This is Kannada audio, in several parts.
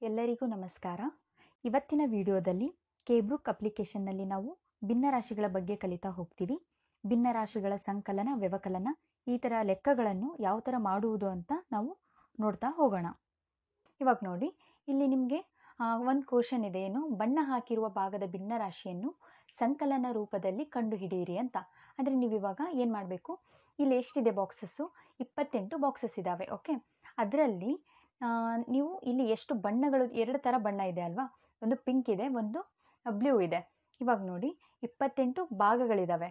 ಎಲ್ಲರಿಗೂ ನಮಸ್ಕಾರ. ಇವತ್ತಿನ ವಿಡಿಯೋದಲ್ಲಿ ಕೇಬ್ರೂಕ್ ಅಪ್ಲಿಕೇಶನ್ನಲ್ಲಿ ನಾವು ಭಿನ್ನರಾಶಿಗಳ ಬಗ್ಗೆ ಕಲಿತಾ ಹೋಗ್ತೀವಿ. ಭಿನ್ನರಾಶಿಗಳ ಸಂಕಲನ, ವ್ಯವಕಲನ ಈ ಥರ ಲೆಕ್ಕಗಳನ್ನು ಯಾವ ಥರ ಮಾಡುವುದು ಅಂತ ನಾವು ನೋಡ್ತಾ ಹೋಗೋಣ. ಇವಾಗ ನೋಡಿ, ಇಲ್ಲಿ ನಿಮಗೆ ಒಂದು ಕ್ವಶನ್ ಇದೆ, ಏನು ಬಣ್ಣ ಹಾಕಿರುವ ಭಾಗದ ಭಿನ್ನರಾಶಿಯನ್ನು ಸಂಕಲನ ರೂಪದಲ್ಲಿ ಕಂಡುಹಿಡಿಯಿರಿ ಅಂತ. ಅಂದರೆ ನೀವು ಇವಾಗ ಏನು ಮಾಡಬೇಕು, ಇಲ್ಲಿ ಎಷ್ಟಿದೆ ಬಾಕ್ಸಸ್ಸು, 28 ಬಾಕ್ಸಸ್ ಇದ್ದಾವೆ. ಓಕೆ, ಅದರಲ್ಲಿ ನೀವು ಇಲ್ಲಿ ಎಷ್ಟು ಬಣ್ಣಗಳು, 2 ಥರ ಬಣ್ಣ ಇದೆ ಅಲ್ವಾ, ಒಂದು ಪಿಂಕ್ ಇದೆ, ಒಂದು ಬ್ಲೂ ಇದೆ. ಇವಾಗ ನೋಡಿ 28 ಭಾಗಗಳಿದ್ದಾವೆ.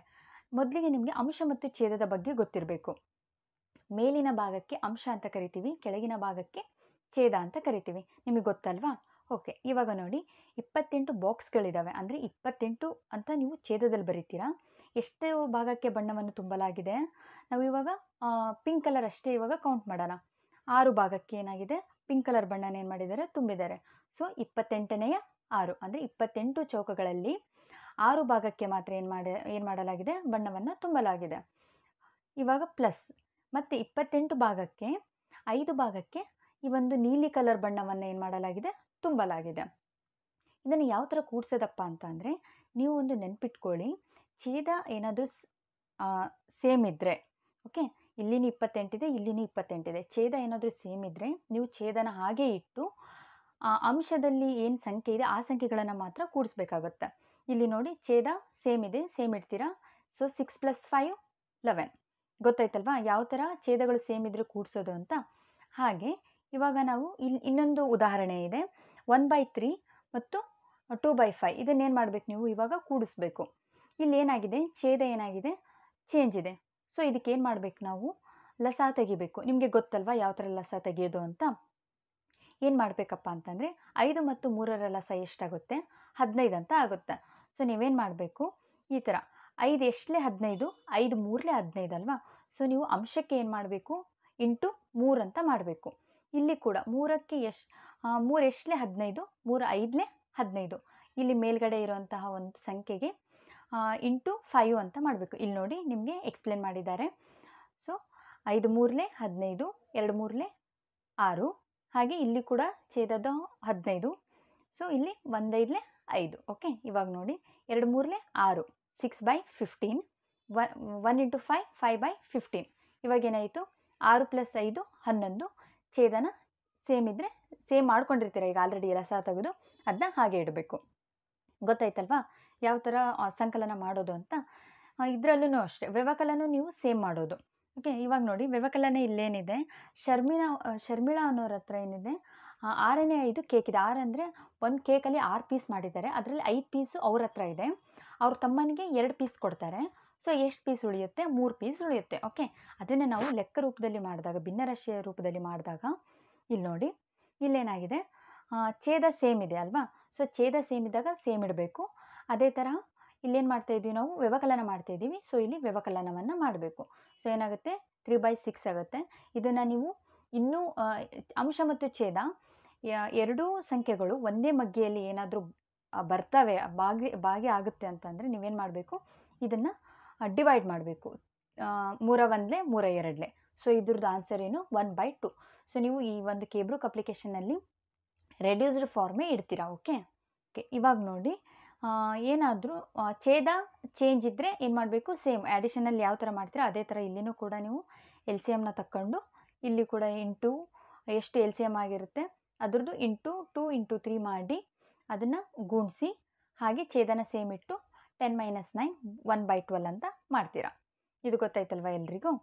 ಮೊದಲಿಗೆ ನಿಮಗೆ ಅಂಶ ಮತ್ತು ಛೇದದ ಬಗ್ಗೆ ಗೊತ್ತಿರಬೇಕು. ಮೇಲಿನ ಭಾಗಕ್ಕೆ ಅಂಶ ಅಂತ ಕರಿತೀವಿ, ಕೆಳಗಿನ ಭಾಗಕ್ಕೆ ಛೇದ ಅಂತ ಕರಿತೀವಿ. ನಿಮಗೆ ಗೊತ್ತಲ್ವಾ? ಓಕೆ, ಇವಾಗ ನೋಡಿ 28 ಬಾಕ್ಸ್ಗಳಿದ್ದಾವೆ. ಅಂದರೆ 28 ಅಂತ ನೀವು ಛೇದದಲ್ಲಿ ಬರೀತೀರಾ. ಎಷ್ಟು ಭಾಗಕ್ಕೆ ಬಣ್ಣವನ್ನು ತುಂಬಲಾಗಿದೆ, ನಾವು ಇವಾಗ ಪಿಂಕ್ ಕಲರ್ ಅಷ್ಟೇ ಇವಾಗ ಕೌಂಟ್ ಮಾಡೋಣ. 6 ಭಾಗಕ್ಕೆ ಏನಾಗಿದೆ, ಪಿಂಕ್ ಕಲರ್ ಬಣ್ಣನ ಏನು ಮಾಡಿದ್ದಾರೆ, ತುಂಬಿದ್ದಾರೆ. ಸೊ 28ನೇ 6 ಅಂದರೆ 28 ಚೌಕಗಳಲ್ಲಿ 6 ಭಾಗಕ್ಕೆ ಮಾತ್ರ ಏನು ಮಾಡಲಾಗಿದೆ, ಬಣ್ಣವನ್ನು ತುಂಬಲಾಗಿದೆ. ಇವಾಗ ಪ್ಲಸ್ ಮತ್ತು 28 ಭಾಗಕ್ಕೆ 5 ಭಾಗಕ್ಕೆ ಈ ಒಂದು ನೀಲಿ ಕಲರ್ ಬಣ್ಣವನ್ನು ಏನು ಮಾಡಲಾಗಿದೆ, ತುಂಬಲಾಗಿದೆ. ಇದನ್ನು ಯಾವ ಥರ ಕೂಡಿಸೋದಪ್ಪ ಅಂತ ಅಂದರೆ, ನೀವು ಒಂದು ನೆನ್ಪಿಟ್ಕೊಳ್ಳಿ, ಛೇದ ಏನಾದರೂ ಸೇಮ್ ಇದ್ದರೆ, ಓಕೆ, ಇಲ್ಲಿನೂ 28 ಇದೆ, ಇಲ್ಲಿನೂ 28 ಇದೆ, ಛೇದ ಏನಾದರೂ ಸೇಮ್ ಇದ್ದರೆ ನೀವು ಛೇದನ ಹಾಗೆ ಇಟ್ಟು ಅಂಶದಲ್ಲಿ ಏನು ಸಂಖ್ಯೆ ಇದೆ ಆ ಸಂಖ್ಯೆಗಳನ್ನು ಮಾತ್ರ ಕೂಡಿಸ್ಬೇಕಾಗತ್ತೆ. ಇಲ್ಲಿ ನೋಡಿ ಛೇದ ಸೇಮ್ ಇದೆ, ಸೇಮ್ ಇಡ್ತೀರಾ. ಸೊ 6 + 5 11. ಗೊತ್ತಾಯ್ತಲ್ವಾ ಯಾವ ಥರ ಛೇದಗಳು ಸೇಮ್ ಇದ್ದರೆ ಕೂಡಿಸೋದು ಅಂತ. ಹಾಗೆ ಇವಾಗ ನಾವು ಇನ್ನೊಂದು ಉದಾಹರಣೆ ಇದೆ, 1/3 ಮತ್ತು 2/5. ಇದನ್ನೇನು ಮಾಡಬೇಕು, ನೀವು ಇವಾಗ ಕೂಡಿಸ್ಬೇಕು. ಇಲ್ಲಿ ಏನಾಗಿದೆ, ಛೇದ ಏನಾಗಿದೆ, ಚೇಂಜ್ ಇದೆ. ಸೊ ಇದಕ್ಕೇನು ಮಾಡಬೇಕು, ನಾವು ಲಸ ತೆಗಿಬೇಕು. ನಿಮಗೆ ಗೊತ್ತಲ್ವಾ ಯಾವ ಥರ ಲಸ ತೆಗೆಯೋದು ಅಂತ. ಏನು ಮಾಡಬೇಕಪ್ಪ ಅಂತಂದರೆ 5 ಮತ್ತು 3ರ ಲಸ ಎಷ್ಟಾಗುತ್ತೆ, 15 ಅಂತ ಆಗುತ್ತೆ. ಸೊ ನೀವೇನು ಮಾಡಬೇಕು, ಈ ಥರ 5 ಎಷ್ಟಲೇ 15, 5 3ಲೇ 15 ಅಲ್ವಾ. ಸೊ ನೀವು ಅಂಶಕ್ಕೆ ಏನು ಮಾಡಬೇಕು, ಇಂಟು 3 ಅಂತ ಮಾಡಬೇಕು. ಇಲ್ಲಿ ಕೂಡ 3ಕ್ಕೆ 3 ಎಷ್ಟಲೇ 15, 3 5ಲೇ 15. ಇಲ್ಲಿ ಮೇಲ್ಗಡೆ ಇರುವಂತಹ ಒಂದು ಸಂಖ್ಯೆಗೆ ಇಂಟು 5 ಅಂತ ಮಾಡಬೇಕು. ಇಲ್ಲಿ ನೋಡಿ ನಿಮಗೆ ಎಕ್ಸ್ಪ್ಲೇನ್ ಮಾಡಿದ್ದಾರೆ. ಸೊ 5 3ಲೇ 15, 2 3ಲೇ 6, ಹಾಗೆ ಇಲ್ಲಿ ಕೂಡ ಛೇದದ 15. ಸೊ ಇಲ್ಲಿ 1 5ಲೇ 5. ಓಕೆ, ಇವಾಗ ನೋಡಿ 2 3ಲೇ 6, 6/15, 1 × 5 5/15. ಇವಾಗ ಏನಾಯಿತು, 6 + 5 11. ಛೇದನ ಸೇಮ್ ಇದ್ದರೆ ಸೇಮ್ ಮಾಡ್ಕೊಂಡಿರ್ತೀರ ಈಗ ಆಲ್ರೆಡಿ ಲಸ ತೆಗೆದು, ಅದನ್ನ ಹಾಗೆ ಇಡಬೇಕು. ಗೊತ್ತಾಯ್ತಲ್ವಾ ಯಾವ ಥರ ಸಂಕಲನ ಮಾಡೋದು ಅಂತ. ಇದರಲ್ಲೂ ಅಷ್ಟೇ ವ್ಯವಕಲನ ನೀವು ಸೇಮ್ ಮಾಡೋದು. ಓಕೆ, ಇವಾಗ ನೋಡಿ ವ್ಯವಕಲನ ಇಲ್ಲೇನಿದೆ, ಶರ್ಮಿಳಾ ಅನ್ನೋರ ಹತ್ರ ಏನಿದೆ, 6ನೇ 5 ಕೇಕ್ ಇದೆ. 6 ಅಂದರೆ ಒಂದು ಕೇಕಲ್ಲಿ 6 ಪೀಸ್ ಮಾಡಿದ್ದಾರೆ, ಅದರಲ್ಲಿ 5 ಪೀಸು ಅವ್ರ ಹತ್ರ ಇದೆ. ಅವ್ರ ತಮ್ಮನಿಗೆ 2 ಪೀಸ್ ಕೊಡ್ತಾರೆ. ಸೊ ಎಷ್ಟು ಪೀಸ್ ಉಳಿಯುತ್ತೆ, 3 ಪೀಸ್ ಉಳಿಯುತ್ತೆ. ಓಕೆ, ಅದನ್ನು ನಾವು ಲೆಕ್ಕ ರೂಪದಲ್ಲಿ ಮಾಡಿದಾಗ, ಭಿನ್ನರಾಶಿಯ ರೂಪದಲ್ಲಿ ಮಾಡಿದಾಗ ಇಲ್ಲಿ ನೋಡಿ, ಇಲ್ಲೇನಾಗಿದೆ, ಛೇದ ಸೇಮ್ ಇದೆ ಅಲ್ವಾ. ಸೊ ಛೇದ ಸೇಮ್ ಇದ್ದಾಗ ಸೇಮ್ ಇಡಬೇಕು. ಅದೇ ತರಹ ಇಲ್ಲೇನು ಮಾಡ್ತಾಯಿದ್ದೀವಿ, ನಾವು ವ್ಯವಕಲನ ಮಾಡ್ತಾಯಿದ್ದೀವಿ. ಸೊ ಇಲ್ಲಿ ವ್ಯವಕಲನವನ್ನು ಮಾಡಬೇಕು. ಸೊ ಏನಾಗುತ್ತೆ, 3/6 ಆಗುತ್ತೆ. ಇದನ್ನು ನೀವು ಇನ್ನೂ ಅಂಶ ಮತ್ತು ಛೇದ ಎರಡೂ ಸಂಖ್ಯೆಗಳು ಒಂದೇ ಮಗ್ಗೆಯಲ್ಲಿ ಏನಾದರೂ ಬರ್ತವೆ, ಭಾಗಿ ಆಗುತ್ತೆ ಅಂತಂದರೆ ನೀವೇನು ಮಾಡಬೇಕು, ಇದನ್ನು ಡಿವೈಡ್ ಮಾಡಬೇಕು. 3 1ಲೇ 3 2ಲೇ. ಸೊ ಇದ್ರದ್ದು ಆನ್ಸರ್ ಏನು, 1/2. ಸೊ ನೀವು ಈ ಒಂದು ಕೇಬ್ರೂಕ್ ಅಪ್ಲಿಕೇಶನ್ನಲ್ಲಿ ರೆಡ್ಯೂಸ್ಡ್ ಫಾರ್ಮೇ ಇಡ್ತೀರಾ. ಓಕೆ, ಇವಾಗ ನೋಡಿ, ಏನಾದರೂ ಛೇದ ಚೇಂಜ್ ಇದ್ದರೆ ಏನು ಮಾಡಬೇಕು, ಸೇಮ್ ಆ್ಯಡಿಷನಲ್ಲಿ ಯಾವ ಥರ ಮಾಡ್ತೀರಾ ಅದೇ ಥರ ಇಲ್ಲಿನೂ ಕೂಡ ನೀವು LCMನ ತಕ್ಕೊಂಡು, ಇಲ್ಲಿ ಕೂಡ ಇಂಟು ಎಷ್ಟು LCM ಆಗಿರುತ್ತೆ ಅದ್ರದ್ದು ಇಂಟು 2 × 3 ಮಾಡಿ ಅದನ್ನು ಗುಣಿಸಿ, ಹಾಗೆ ಛೇದನ ಸೇಮ್ ಇಟ್ಟು 10 - 9 1/12 ಅಂತ ಮಾಡ್ತೀರಾ. ಇದು ಗೊತ್ತಾಯ್ತಲ್ವ ಎಲ್ರಿಗೂ?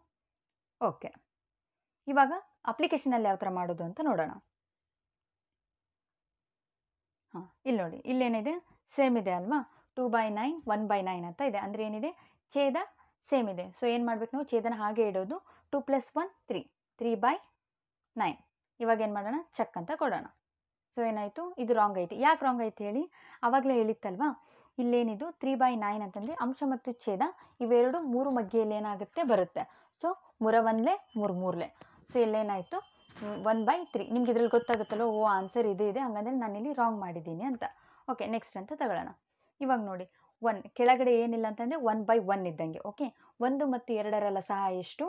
ಓಕೆ, ಇವಾಗ ಅಪ್ಲಿಕೇಶನಲ್ಲಿ ಯಾವ ಥರ ಮಾಡೋದು ಅಂತ ನೋಡೋಣ. ಇಲ್ಲಿ ನೋಡಿ, ಇಲ್ಲೇನಿದೆ, ಸೇಮ್ ಇದೆ ಅಲ್ವಾ, 2/9 1/9 ಅಂತ ಇದೆ. ಅಂದರೆ ಏನಿದೆ, ಛೇದ ಸೇಮ್ ಇದೆ. ಸೊ ಏನು ಮಾಡಬೇಕು, ನಾವು ಛೇದನ ಹಾಗೆ ಇಡೋದು. 2 + 1 3, 3/9. ಇವಾಗ ಏನು ಮಾಡೋಣ, ಚೆಕ್ ಅಂತ ಕೊಡೋಣ. ಸೊ ಏನಾಯಿತು, ಇದು ರಾಂಗ್ ಐತಿ. ಯಾಕೆ ರಾಂಗ್ ಐತೆ ಹೇಳಿ, ಆವಾಗಲೇ ಹೇಳಿತ್ತಲ್ವಾ, ಇಲ್ಲೇನಿದು 3/9 ಅಂತಂದರೆ ಅಂಶ ಮತ್ತು ಛೇದ ಇವೆರಡು 3 ಮಗ್ಗೆಯಲ್ಲಿ ಏನಾಗುತ್ತೆ, ಬರುತ್ತೆ. ಸೊ 3 1ಲೇ 3 3ಲೇ. ಸೊ ಇಲ್ಲೇನಾಯಿತು, 1/3. ನಿಮ್ಗೆ ಇದ್ರಲ್ಲಿ ಗೊತ್ತಾಗುತ್ತಲ್ಲ, ಓ ಆನ್ಸರ್ ಇದು ಇದೆ, ಹಾಗಂದರೆ ನಾನಿಲ್ಲಿ ರಾಂಗ್ ಮಾಡಿದ್ದೀನಿ ಅಂತ. ಓಕೆ, ನೆಕ್ಸ್ಟ್ ಅಂತ ತಗೊಳ್ಳೋಣ. ಇವಾಗ ನೋಡಿ 1 ಕೆಳಗಡೆ ಏನಿಲ್ಲ ಅಂತಂದರೆ 1/1 ಇದ್ದಂಗೆ. ಓಕೆ, 1 ಮತ್ತು 2ರ ಲಸಹ ಎಷ್ಟು,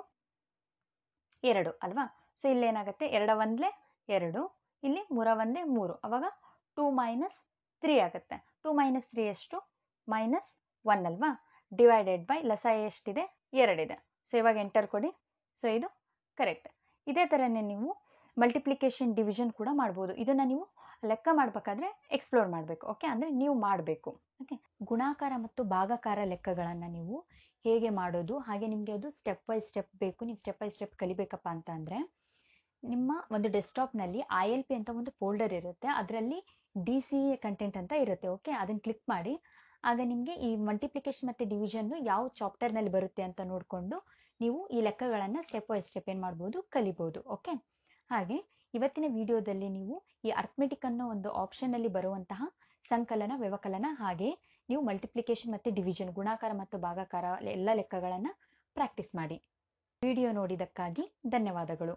2 ಅಲ್ವಾ. ಸೊ ಇಲ್ಲೇನಾಗುತ್ತೆ, 2 1ಲೇ 2, ಇಲ್ಲಿ 3 ಒಂದೇ 3, ಅವಾಗ 2 ಮೈನಸ್ 3 ಆಗುತ್ತೆ. 2 ಮೈನಸ್ 3 ಎಷ್ಟು? ಮೈನಸ್ 1 ಅಲ್ವಾ? ಡಿವೈಡೆಡ್ ಬೈ ಲಸಾಯ ಎಷ್ಟಿದೆ? 2 ಇದೆ. ಸೊ ಇವಾಗ ಎಂಟರ್ ಕೊಡಿ. ಸೊ ಇದು ಕರೆಕ್ಟ್. ಇದೇ ಥರನೇ ನೀವು ಮಲ್ಟಿಪ್ಲಿಕೇಶನ್ ಡಿವಿಷನ್ ಕೂಡ ಮಾಡ್ಬೋದು. ಇದನ್ನು ನೀವು ಲೆಕ್ಕ ಮಾಡಬೇಕಾದ್ರೆ ಎಕ್ಸ್ಪ್ಲೋರ್ ಮಾಡಬೇಕು. ಓಕೆ, ಅಂದರೆ ನೀವು ಮಾಡಬೇಕು. ಓಕೆ, ಗುಣಾಕಾರ ಮತ್ತು ಭಾಗಾಕಾರ ಲೆಕ್ಕಗಳನ್ನು ನೀವು ಹೇಗೆ ಮಾಡೋದು, ಹಾಗೆ ನಿಮಗೆ ಅದು ಸ್ಟೆಪ್ ಬೈ ಸ್ಟೆಪ್ ಬೇಕು, ನೀವು ಸ್ಟೆಪ್ ಬೈ ಸ್ಟೆಪ್ ಕಲಿಬೇಕಪ್ಪ ಅಂತಂದರೆ ನಿಮ್ಮ ಒಂದು ಡೆಸ್ಕ್ಟಾಪ್ನಲ್ಲಿ ILP ಅಂತ ಒಂದು ಫೋಲ್ಡರ್ ಇರುತ್ತೆ. ಅದರಲ್ಲಿ DCA ಕಂಟೆಂಟ್ ಅಂತ ಇರುತ್ತೆ. ಓಕೆ, ಅದನ್ನು ಕ್ಲಿಕ್ ಮಾಡಿ. ಆಗ ನಿಮಗೆ ಈ ಮಲ್ಟಿಪ್ಲಿಕೇಶನ್ ಮತ್ತು ಡಿವಿಷನ್ನು ಯಾವ ಚಾಪ್ಟರ್ನಲ್ಲಿ ಬರುತ್ತೆ ಅಂತ ನೋಡಿಕೊಂಡು ನೀವು ಈ ಲೆಕ್ಕಗಳನ್ನು ಸ್ಟೆಪ್ ಬೈ ಸ್ಟೆಪ್ ಏನು ಮಾಡ್ಬೋದು, ಕಲಿಬೋದು. ಓಕೆ, ಹಾಗೆ ಇವತ್ತಿನ ವಿಡಿಯೋದಲ್ಲಿ ನೀವು ಈ ಅರ್ಥಮೆಟಿಕ್ ಅನ್ನೋ ಒಂದು ಆಪ್ಷನ್ನಲ್ಲಿ ಬರುವಂತಹ ಸಂಕಲನ, ವ್ಯವಕಲನ, ಹಾಗೆ ನೀವು ಮಲ್ಟಿಪ್ಲಿಕೇಶನ್ ಮತ್ತು ಡಿವಿಷನ್, ಗುಣಾಕಾರ ಮತ್ತು ಭಾಗಾಕಾರ ಎಲ್ಲ ಲೆಕ್ಕಗಳನ್ನು ಪ್ರಾಕ್ಟೀಸ್ ಮಾಡಿ. ವಿಡಿಯೋ ನೋಡಿದ್ದಕ್ಕಾಗಿ ಧನ್ಯವಾದಗಳು.